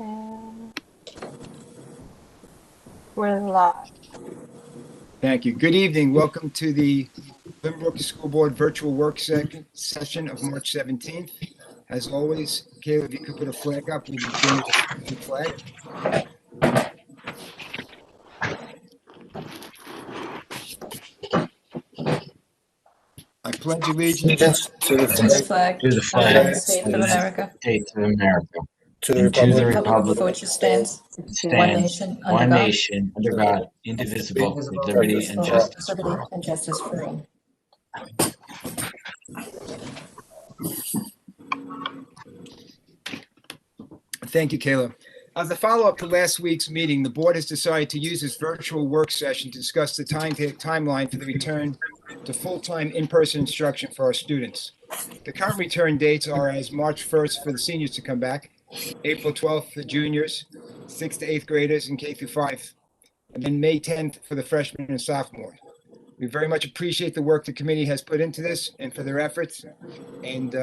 And we're live. Thank you. Good evening. Welcome to the Lynbrook School Board Virtual Work Session of March 17th. As always, Caleb, if you could put a flag up, we begin with the flag. I pledge allegiance to the flag to the of the flag United States of of the America, States of America, to the and to the republic republic for republic which it stands, one stands nation, under one God, nation under God, indivisible, with liberty and indivisible, justice with for liberty all. and justice for all. Thank you, Caleb. As a follow-up to last week's meeting, the board has decided to use this virtual work session to discuss the timeline for the return to full-time in-person instruction for our students. The current return dates are as March 1st for the seniors to come back, April 12th for juniors, 6th to 8th graders and K through 5, and then May 10th for the freshmen and sophomores. We very much appreciate the work the committee has put into this and for their efforts, and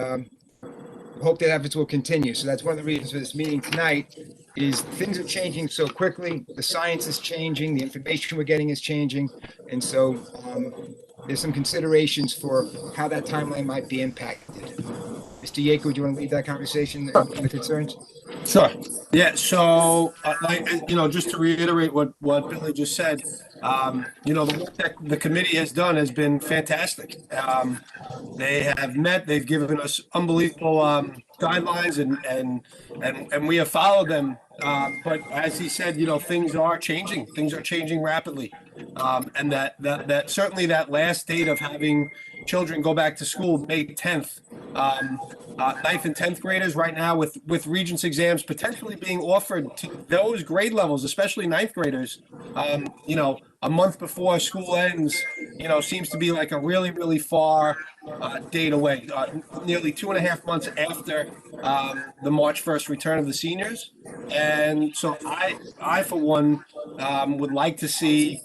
hope that efforts will continue. So that's one of the reasons for this meeting tonight is things are changing so quickly. The science is changing, the information we're getting is changing. And so there's some considerations for how that timeline might be impacted. Mr. Yeager, do you want to lead that conversation and the concerns? Sure. Yeah. So, just to reiterate what Billy just said, the work that the committee has done has been fantastic. They have met. They've given us unbelievable guidelines, and we have followed them. But as he said, things are changing. Things are changing rapidly, and that certainly that last date of having children go back to school, May 10th. 9th and 10th graders right now with Regents exams potentially being offered to those grade levels, especially 9th graders, a month before school ends, seems to be like a really, really far date away, nearly 2.5 months after the March 1st return of the seniors. And so I for one, would like to see,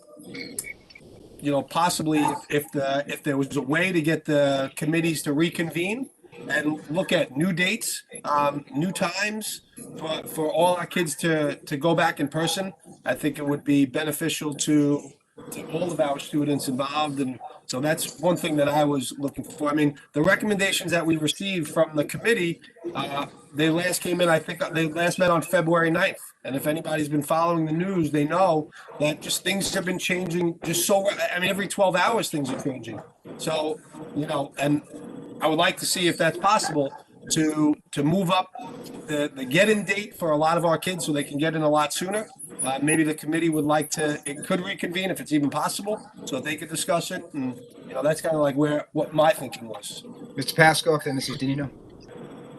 possibly if there was a way to get the committees to reconvene and look at new dates, new times for all our kids to go back in person. I think it would be beneficial to all of our students involved. And so that's one thing that I was looking for. I mean, the recommendations that we received from the committee, they last came in, I think they last met on February 9th. And if anybody's been following the news, they know that just things have been changing every 12 hours, things are changing. So, and I would like to see if that's possible to move up the get-in date for a lot of our kids so they can get in a lot sooner. Maybe the committee would like it could reconvene if it's even possible, so they could discuss it. And, that's kind of like what my thinking was. Mr. Pascoff and Mrs. Danino.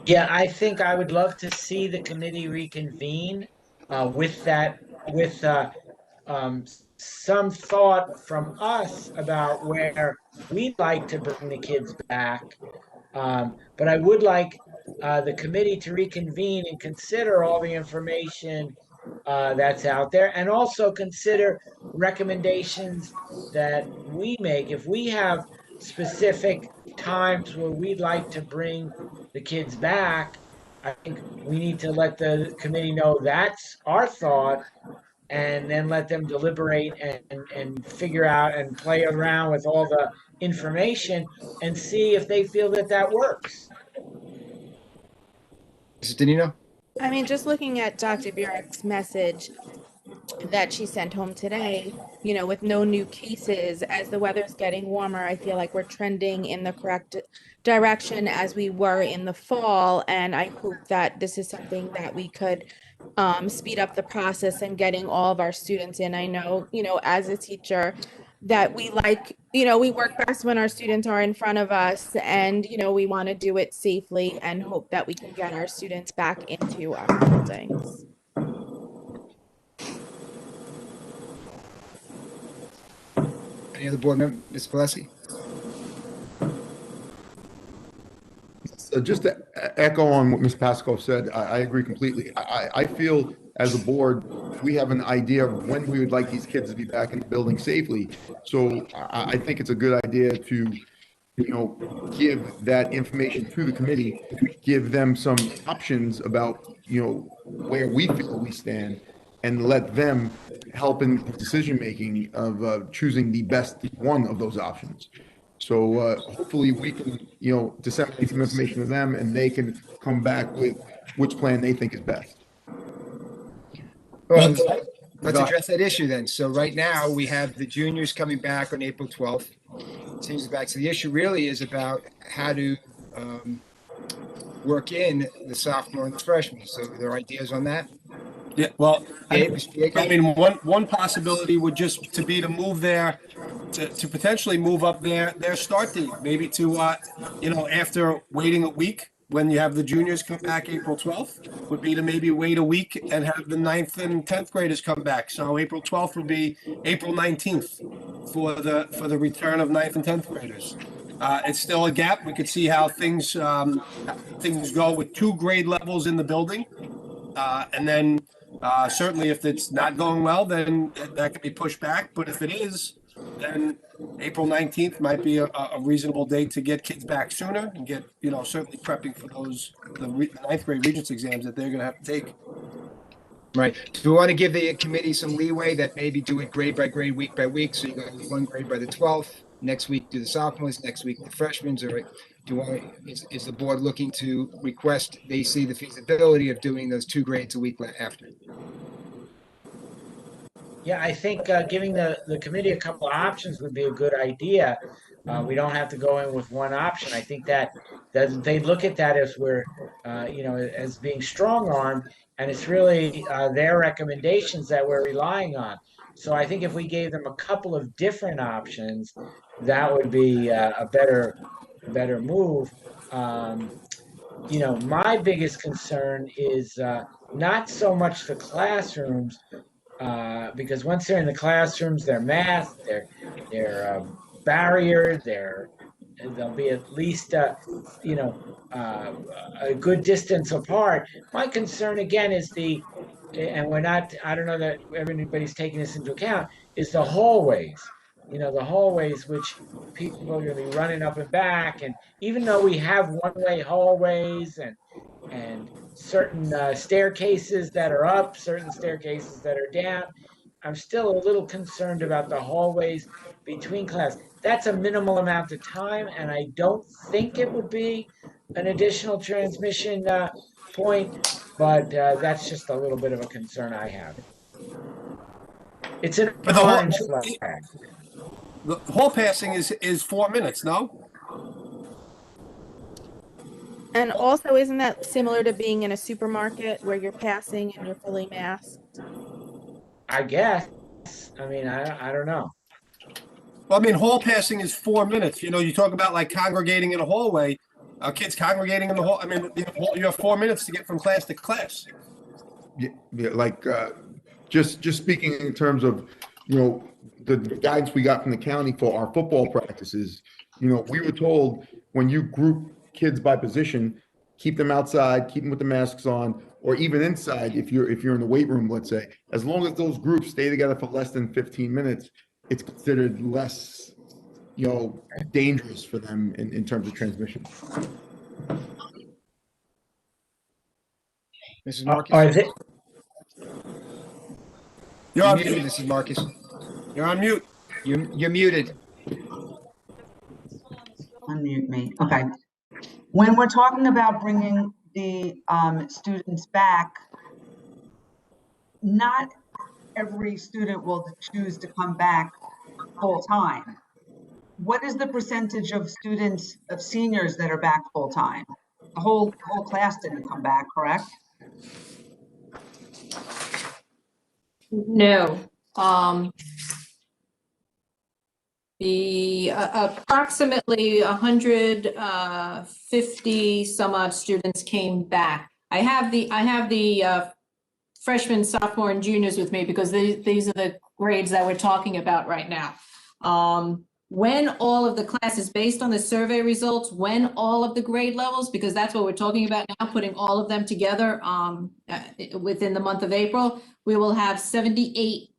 Yeah, I think I would love to see the committee reconvene with some thought from us about where we'd like to bring the kids back. But I would like the committee to reconvene and consider all the information that's out there, and also consider recommendations that we make. If we have specific times where we'd like to bring the kids back, I think we need to let the committee know that's our thought, and then let them deliberate and figure out and play around with all the information and see if they feel that works. Mrs. Danino? I mean, just looking at Dr. Burek's message that she sent home today, with no new cases, as the weather's getting warmer, I feel like we're trending in the correct direction as we were in the fall. And I hope that this is something that we could speed up the process and getting all of our students in. I know, as a teacher, that we we work best when our students are in front of us, and, we want to do it safely and hope that we can get our students back into our buildings. Any other board member? Ms. Valesky? So just to echo on what Ms. Pascoe said, I agree completely. I feel as a board, we have an idea of when we would like these kids to be back in the building safely. So I think it's a good idea to give that information to the committee, give them some options about, where we feel we stand, and let them help in the decision-making of choosing the best one of those options. So hopefully we can, disseminate some information to them and they can come back with which plan they think is best. Well, Go let's ahead. address that issue then. So right now we have the juniors coming back on April 12th. Seems back. So the issue really is about how to work in the sophomore and the freshmen. So there are ideas on that. Yeah, well, Gabe, Mr. Baker? I mean, one possibility would just to be to move to potentially move up their start date, maybe to, after waiting a week, when you have the juniors come back April 12th, would be to maybe wait a week and have the 9th and 10th graders come back. So April 12th would be April 19th for the return of 9th and 10th graders. It's still a gap. We could see how things go with 2 grade levels in the building. And then certainly if it's not going well, then that could be pushed back. But if it is, then April 19th might be a reasonable date to get kids back sooner and get, certainly prepping for the 9th grade Regents exams that they're going to have to take. Right. Do we want to give the committee some leeway that maybe do it grade by grade, week by week? So you go 1 grade by the 12th, next week do the sophomores, next week the freshmen, or do you want, is the board looking to request they see the feasibility of doing those 2 grades a week after? Yeah, I think giving the committee a couple of options would be a good idea. We don't have to go in with one option. I think that they look at that as as being strong armed, and it's really their recommendations that we're relying on. So I think if we gave them a couple of different options, that would be a better move. My biggest concern is not so much the classrooms, because once they're in the classrooms, they're masked, they're barriered, they'll be at least a good distance apart. My concern again is and I don't know that everybody's taking this into account, is the hallways. The hallways which people are going to be running up and back, and even though we have one-way hallways and certain staircases that are up, certain staircases that are down, I'm still a little concerned about the hallways between class. That's a minimal amount of time, and I don't think it would be an additional transmission point, but that's just a little bit of a concern I have. It's an But orange flag. the hall passing is 4 minutes, no? And also, isn't that similar to being in a supermarket where you're passing and you're fully masked? I guess. I mean, I don't know. Well, I mean, hall passing is 4 minutes. You talk about like congregating in a hallway. Kids congregating in the hall. I mean, you have 4 minutes to get from class to class. Yeah, like just speaking in terms of the guidance we got from the county for our football practices. We were told when you group kids by position, keep them outside, keep them with the masks on, or even inside if you're in the weight room, let's say, as long as those groups stay together for less than 15 minutes, it's considered less dangerous for them in terms of transmission. Mrs. Marcus? You're on muted, mute. Mrs. Marcus. You're on mute. You're muted. Unmute me. Okay. When we're talking about bringing the students back, not every student will choose to come back full time. What is the percentage of students, of seniors that are back full time? The whole class didn't come back, correct? No. The approximately 150 some odd students came back. I have the freshmen, sophomore, and juniors with me because these are the grades that we're talking about right now. When all of the classes, based on the survey results, when all of the grade levels, because that's what we're talking about now, putting all of them together within the month of April, we will have 78%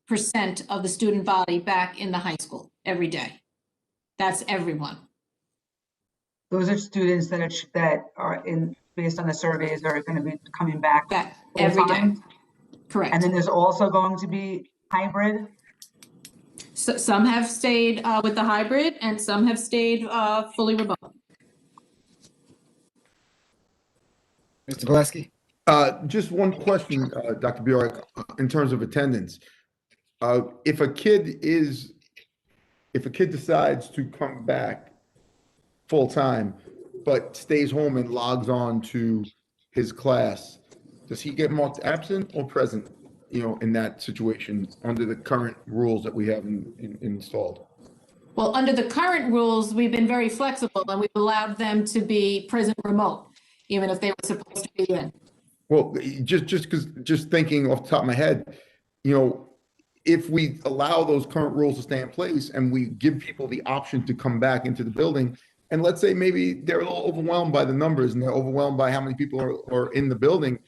of the student body back in the high school every day. That's everyone. Those are students that are based on the surveys, are going to be coming back Back full every day. time. Correct. And then there's also going to be hybrid. So some have stayed with the hybrid and some have stayed fully remote. Mr. Valesky? Just one question, Dr. Bjork, in terms of attendance. If a kid decides to come back full time, but stays home and logs on to his class, does he get marked absent or present, in that situation under the current rules that we have installed? Well, under the current rules, we've been very flexible and we've allowed them to be present remote, even if they were supposed to be in. Well, just thinking off the top of my head, if we allow those current rules to stay in place and we give people the option to come back into the building, and let's say maybe they're a little overwhelmed by the numbers and they're overwhelmed by how many people are in the building,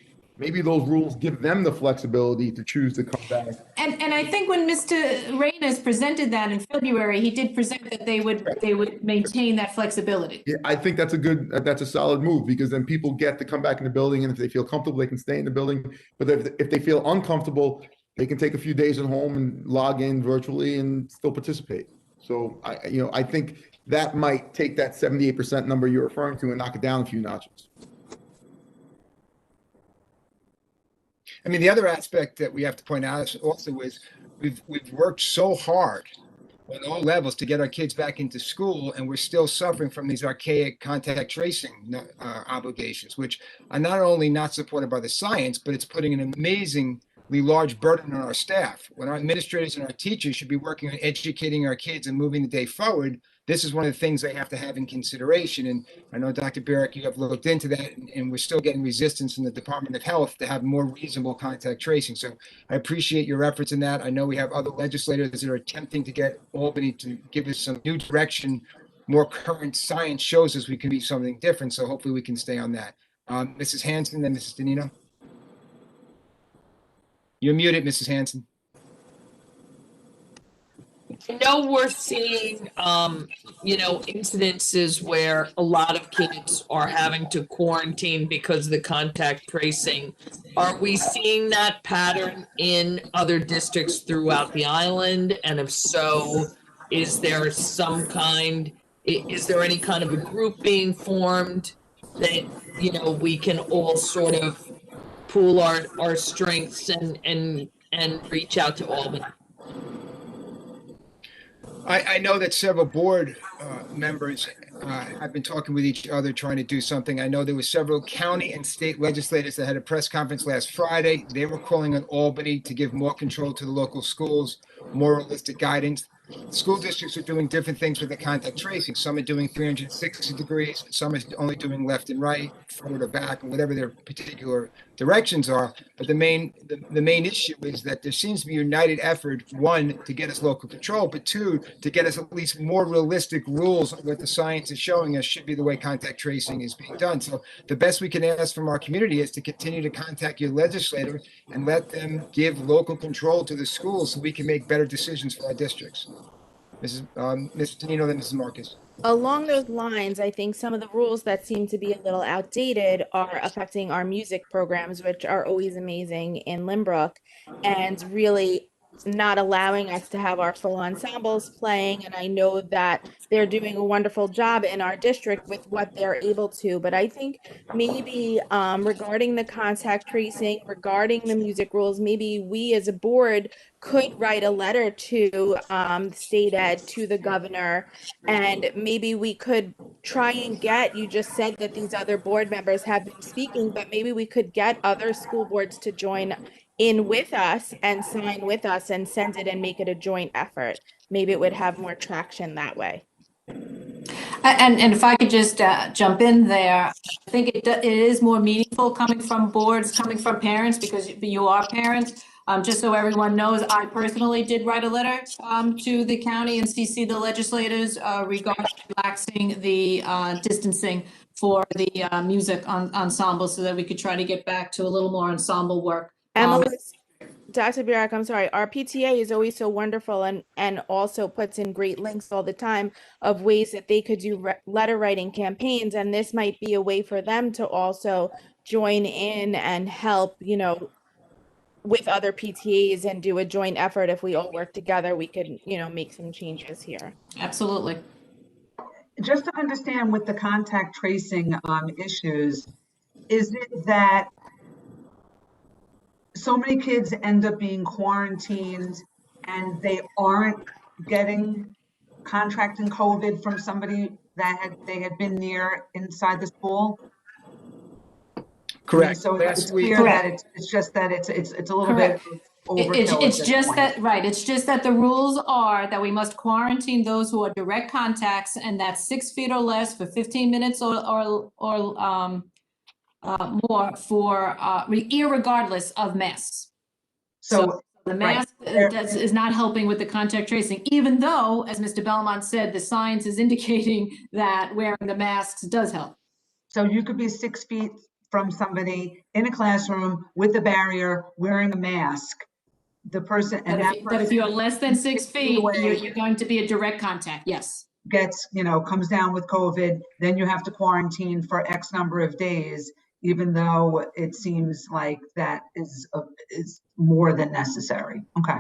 maybe those rules give them the flexibility to choose to come back. And I think when Mr. Reyes presented that in February, he did present that they would maintain that flexibility. Yeah, I think that's a solid move, because then people get to come back in the building, and if they feel comfortable, they can stay in the building. But if they feel uncomfortable, they can take a few days at home and log in virtually and still participate. So I think that might take that 78% number you're referring to and knock it down a few notches. I mean, the other aspect that we have to point out also is we've worked so hard on all levels to get our kids back into school, and we're still suffering from these archaic contact tracing obligations, which are not only not supported by the science, but it's putting an amazingly large burden on our staff. When our administrators and our teachers should be working on educating our kids and moving the day forward, this is one of the things they have to have in consideration. And I know, Dr. Barrick, you have looked into that, and we're still getting resistance from the Department of Health to have more reasonable contact tracing. So I appreciate your efforts in that. I know we have other legislators that are attempting to get Albany to give us some new direction. More current science shows us we can be something different. So hopefully we can stay on that. Mrs. Hanson and Mrs. Danino. You're muted, Mrs. Hanson. I know we're seeing, incidences where a lot of kids are having to quarantine because of the contact tracing. Are we seeing that pattern in other districts throughout the island? And if so, is there any kind of a group being formed that, we can all sort of pool our strengths and reach out to Albany? I know that several board members have been talking with each other, trying to do something. I know there were several county and state legislators that had a press conference last Friday. They were calling on Albany to give more control to the local schools, more realistic guidance. School districts are doing different things with the contact tracing. Some are doing 360 degrees. Some are only doing left and right, forward or back, and whatever their particular directions are. But the main issue is that there seems to be a united effort, one, to get us local control, but two, to get us at least more realistic rules on what the science is showing us should be the way contact tracing is being done. So the best we can ask from our community is to continue to contact your legislator and let them give local control to the schools so we can make better decisions for our districts. Mrs. Danino, then Mrs. Marcus. Along those lines, I think some of the rules that seem to be a little outdated are affecting our music programs, which are always amazing in Lynbrook, and really not allowing us to have our full ensembles playing. And I know that they're doing a wonderful job in our district with what they're able to, but I think maybe regarding the contact tracing, regarding the music rules, maybe we as a board could write a letter to state ed, to the governor, and maybe we could try and get, you just said that these other board members have been speaking, but maybe we could get other school boards to join in with us and sign with us and send it and make it a joint effort. Maybe it would have more traction that way. And if I could just jump in there, I think it is more meaningful coming from boards, coming from parents, because you are parents. Just so everyone knows, I personally did write a letter to the county and CC the legislators regarding relaxing the distancing for the music ensemble so that we could try to get back to a little more ensemble work. Emily, Dr. Birak, I'm sorry, our PTA is always so wonderful and also puts in great links all the time of ways that they could do letter writing campaigns, and this might be a way for them to also join in and help, with other PTAs and do a joint effort. If we all work together, we could, make some changes here. Absolutely. Just to understand with the contact tracing issues, is it that so many kids end up being quarantined and they aren't getting contracting COVID from somebody that they had been near inside the school? Correct. So Last it's week- clear that it's just that it's a little bit Correct. overkill. It's at this just point. that, right, it's just that the rules are that we must quarantine those who are direct contacts, and that's 6 feet or less for 15 minutes or more for irregardless of masks. So the mask is not helping with the contact tracing, even though, as Mr. Belmont said, the science is indicating that wearing the masks does help. So you could be 6 feet from somebody in a classroom with a barrier, wearing a mask. The person and But if you're less than 6 feet, away, you're going to be a direct contact, yes. gets, comes down with COVID, then you have to quarantine for X number of days, even though it seems like that is more than necessary. Okay.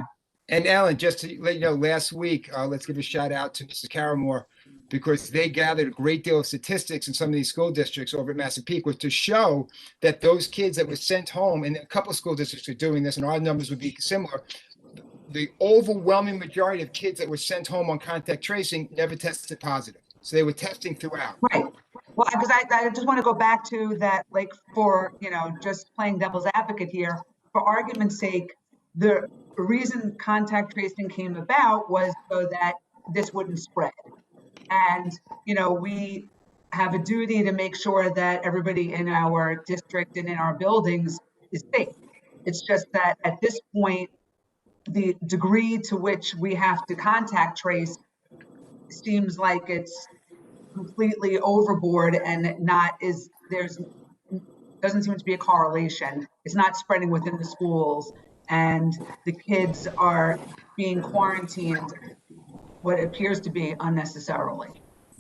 And Alan, just to let you know, last week, let's give a shout out to Mrs. Caramore, because they gathered a great deal of statistics in some of these school districts over at Massapequa to show that those kids that were sent home, and a couple of school districts are doing this, and our numbers would be similar, the overwhelming majority of kids that were sent home on contact tracing never tested positive. So they were testing throughout. Right. Well, because I just want to go back to that, like, for, just playing devil's advocate here, for argument's sake, the reason contact tracing came about was so that this wouldn't spread. And, we have a duty to make sure that everybody in our district and in our buildings is safe. It's just that at this point, the degree to which we have to contact trace seems like it's completely overboard and doesn't seem to be a correlation. It's not spreading within the schools, and the kids are being quarantined what appears to be unnecessarily.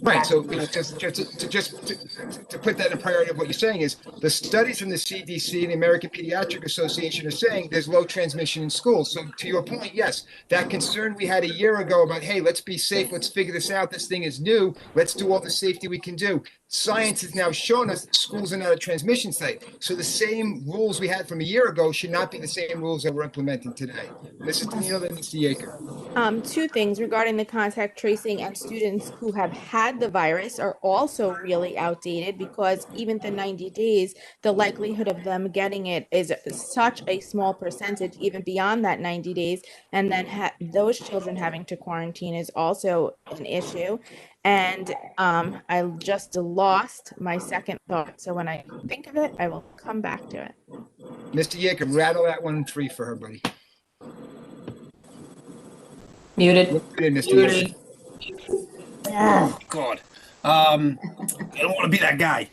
Right. So it's to put that in priority of what you're saying is the studies from the CDC and the American Pediatric Association are saying there's low transmission in schools. So to your point, yes, that concern we had a year ago about, hey, let's be safe, let's figure this out, this thing is new, let's do all the safety we can do. Science has now shown us that schools are not a transmission site. So the same rules we had from a year ago should not be the same rules that we're implementing today. Mrs. Danilo, then Mr. Yeager. Two things regarding the contact tracing, and students who have had the virus are also really outdated, because even the 90 days, the likelihood of them getting it is such a small percentage, even beyond that 90 days. And then those children having to quarantine is also an issue. And I just lost my second thought. So when I think of it, I will come back to it. Mr. Yeager, rattle that one free for her, buddy. Muted. Mr. Oh, God. I don't want to be that guy.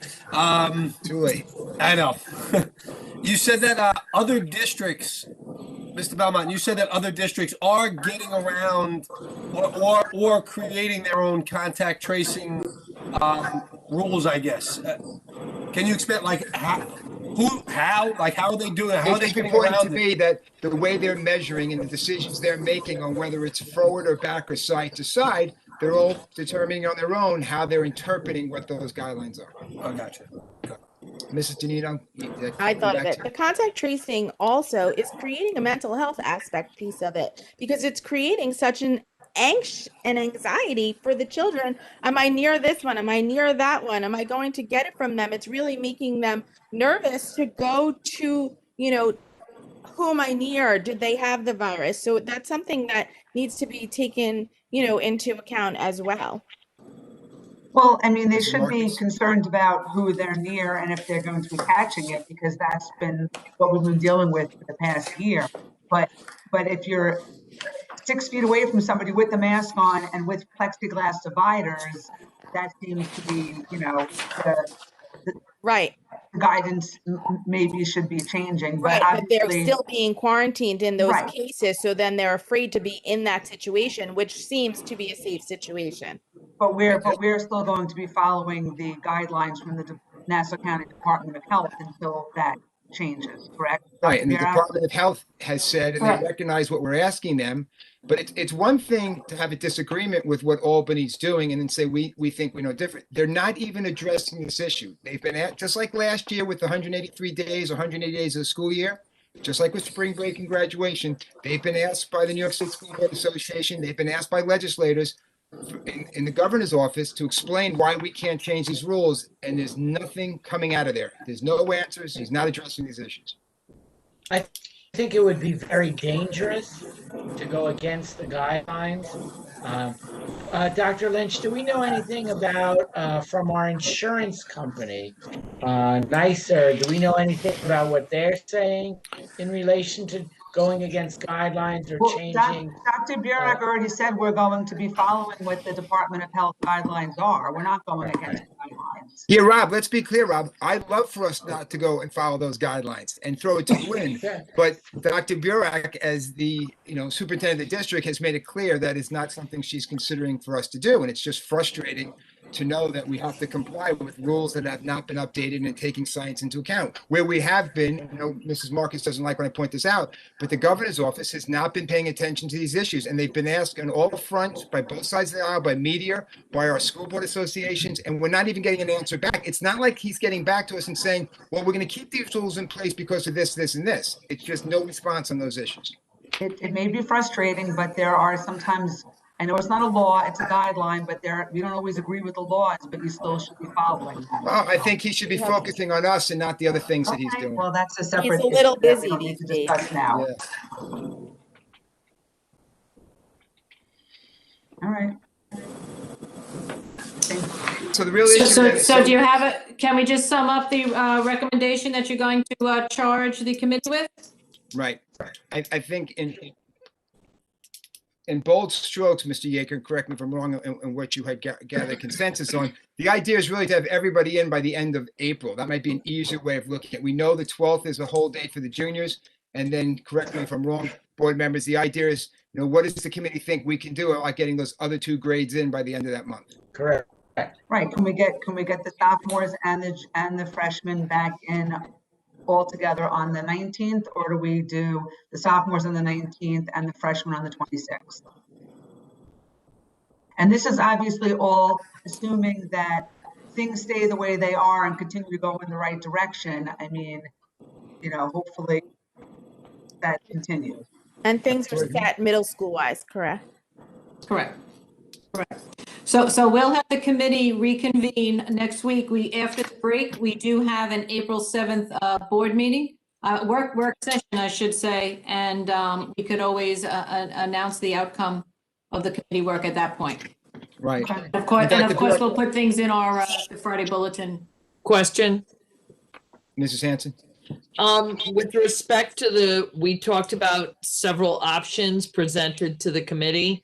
Too late. I know. You said that other districts, Mr. Belmont, you said that other districts are getting around or creating their own contact tracing rules, I guess. Can you explain, like, how are they doing it? How are they It's getting important to around it? me that the way they're measuring and the decisions they're making on whether it's forward or back or side to side, they're all determining on their own how they're interpreting what those guidelines are. Oh, gotcha. Mrs. Danilo? I thought of it. The contact tracing also is creating a mental health aspect piece of it, because it's creating such an angst and anxiety for the children. Am I near this one? Am I near that one? Am I going to get it from them? It's really making them nervous to go to, who am I near? Did they have the virus? So that's something that needs to be taken, into account as well. Well, I mean, they Mr. should be Marcus. concerned about who they're near and if they're going to be catching it, because that's been what we've been dealing with for the past year. But if you're 6 feet away from somebody with a mask on and with plexiglass dividers, that seems to be, Right, the guidance maybe should be changing, but right, but they're obviously, still being quarantined in those Right. cases, so then they're afraid to be in that situation, which seems to be a safe situation. but we're still going to be following the guidelines from the Nassau County Department of Health until that changes, correct? Right, Dr. and the Burak? Department of Health has said, and they Correct. recognize what we're asking them, but it's one thing to have a disagreement with what Albany's doing and then say, we think we know different. They're not even addressing this issue. They've been at, just like last year with the 183 days, 180 days of the school year, just like with spring break and graduation, they've been asked by the New York State School Board Association, they've been asked by legislators in the governor's office to explain why we can't change these rules, and there's nothing coming out of there. There's no answers. He's not addressing these issues. I think it would be very dangerous to go against the guidelines. Dr. Lynch, do we know anything about, from our insurance company, NYSER, do we know anything about what they're saying in relation to going against guidelines or Well, changing? Dr. Burak already said we're going to be following what the Department of Health guidelines are. We're not going against the guidelines. Yeah, Rob, let's be clear, Rob. I'd love for us not to go and follow those guidelines and throw it to the wind. Yeah. But Dr. Burak, as the superintendent of the district, has made it clear that it's not something she's considering for us to do. And it's just frustrating to know that we have to comply with rules that have not been updated and taking science into account. Where we have been, Mrs. Marcus doesn't like when I point this out, but the governor's office has not been paying attention to these issues. And they've been asked on all fronts by both sides of the aisle, by media, by our school board associations, and we're not even getting an answer back. It's not like he's getting back to us and saying, well, we're going to keep these rules in place because of this, this, and this. It's just no response on those issues. It may be frustrating, but there are sometimes, I know it's not a law, it's a guideline, but we don't always agree with the laws, but you still should be following them. Well, I think he should be focusing on us and not the other things that he's Okay, doing. well, that's a separate. He's a little issue that we busy don't need these to days. discuss now. Yeah. All right. So the real issue. So do you have a, can we just sum up the recommendation that you're going to charge the committee with? Right. I think in bold strokes, Mr. Yeager, correct me if I'm wrong in what you had gathered consensus on, the idea is really to have everybody in by the end of April. That might be an easier way of looking at it. We know the 12th is a whole day for the juniors. And then, correct me if I'm wrong, board members, the idea is, what does the committee think we can do about getting those other two grades in by the end of that month? Correct. Right, can we get the sophomores and the freshmen back in all together on the 19th, or do we do the sophomores on the 19th and the freshmen on the 26th? And this is obviously all assuming that things stay the way they are and continue to go in the right direction. I mean, hopefully that continues. And things are set middle school wise, correct? Correct. So we'll have the committee reconvene next week. After the break, we do have an April 7th board meeting, work session, I should say, and we could always announce the outcome of the committee work at that point. Right. Okay. Of course, we'll put things in our Friday bulletin. Question. Mrs. Hanson? With respect to we talked about several options presented to the committee.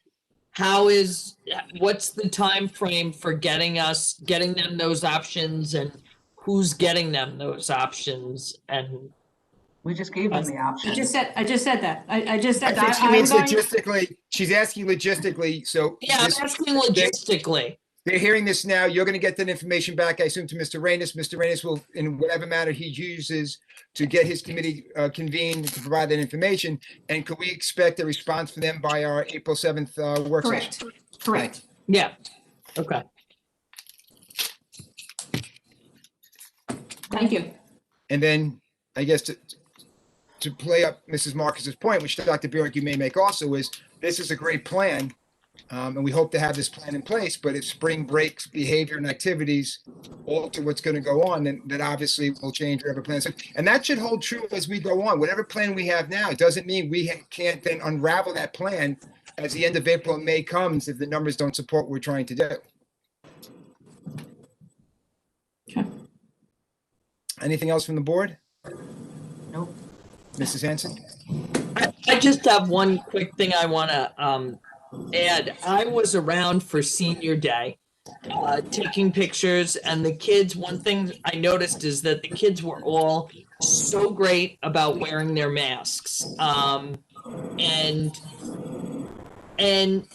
What's the time frame for getting them those options, and who's getting them those options? And We just gave them the option. I just said that. I just said I think that. she means logistically. She's asking logistically. So yeah, I'm asking logistically. They're hearing this now. You're going to get that information back, I assume, to Mr. Reynes. Mr. Reynes will, in whatever manner he uses to get his committee convened to provide that information. And could we expect a response from them by our April 7th work session? Correct. Yeah. Okay. Thank you. And then I guess to play up Mrs. Marcus's point, which Dr. Burak you may make also, is this is a great plan. And we hope to have this plan in place, but if spring breaks behavior and activities alter what's going to go on, then that obviously will change whatever plans. And that should hold true as we go on. Whatever plan we have now, it doesn't mean we can't then unravel that plan as the end of April and May comes if the numbers don't support what we're trying to do. Okay. Anything else from the board? Nope. Mrs. Hanson? I just have one quick thing I want to add. I was around for senior day taking pictures, and the kids, one thing I noticed is that the kids were all so great about wearing their masks. And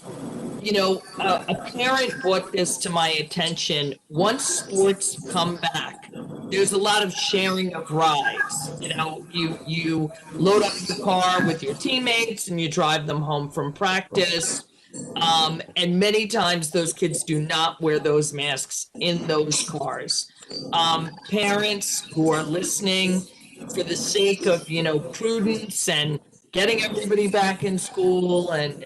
you know, a parent brought this to my attention. Once sports come back, there's a lot of sharing of rides. You know, you load up the car with your teammates and you drive them home from practice. And many times those kids do not wear those masks in those cars. Parents who are listening, for the sake of, you know, prudence and getting everybody back in school, and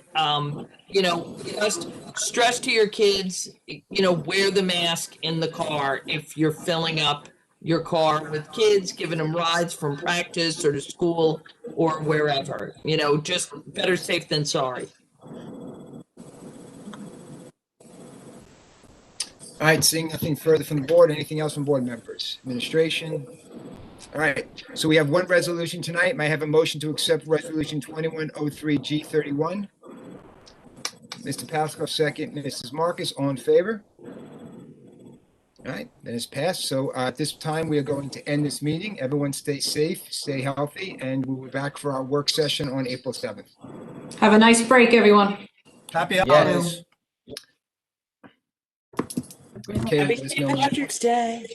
you know, just stress to your kids, you know, wear the mask in the car if you're filling up your car with kids, giving them rides from practice or to school or wherever. You know, just better safe than sorry. All right, seeing nothing further from the board, anything else from board members, administration? All right, so we have one resolution tonight. May I have a motion to accept resolution 2103G31? Mr. Pascal, second. Mrs. Marcus, all in favor? All right, that is passed. So at this time, we are going to end this meeting. Everyone stay safe, stay healthy, and we'll be back for our work session on April 7th. Have a nice break, everyone. Happy Yes. holidays. Okay, Happy there's St. no- Patrick's Day.